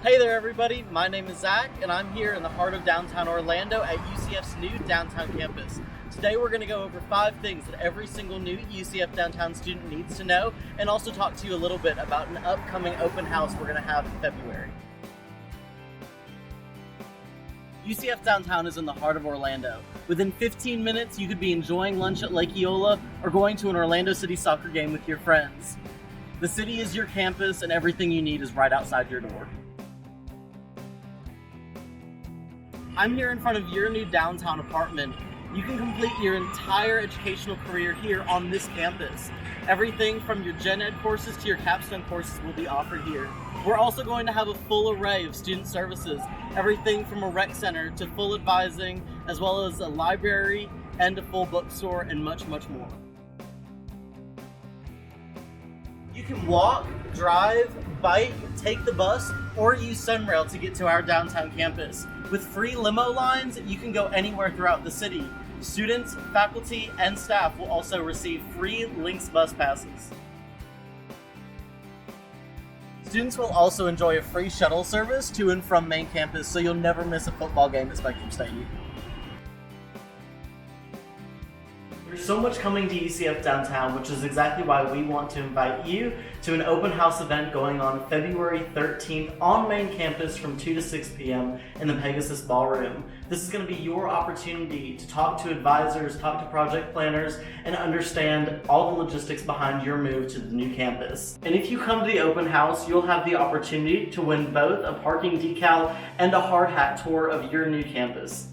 Hey there everybody, my name is Zach and I'm here in the heart of downtown Orlando at UCF's new downtown campus. Today we're going to go over 5 things that every single new UCF Downtown student needs to know, and also talk to you a little bit about an upcoming open house we're going to have in February. UCF Downtown is in the heart of Orlando. Within 15 minutes you could be enjoying lunch at Lake Eola or going to an Orlando City soccer game with your friends. The city is your campus and everything you need is right outside your door. I'm here in front of your new downtown apartment. You can complete your entire educational career here on this campus. Everything from your gen ed courses to your capstone courses will be offered here. We're also going to have a full array of student services, everything from a rec center to full advising, as well as a library and a full bookstore and much, much more. You can walk, drive, bike, take the bus, or use Sunrail to get to our downtown campus. With free limo lines, you can go anywhere throughout the city. Students, faculty, and staff will also receive free Lynx bus passes. Students will also enjoy a free shuttle service to and from main campus, so you'll never miss a football game at Spectrum Stadium. There's so much coming to UCF Downtown, which is exactly why we want to invite you to an open house event going on February 13th on main campus from 2 to 6 p.m. in the Pegasus Ballroom. This is going to be your opportunity to talk to advisors, talk to project planners, and understand all the logistics behind your move to the new campus. And if you come to the open house, you'll have the opportunity to win both a parking decal and a hard hat tour of your new campus.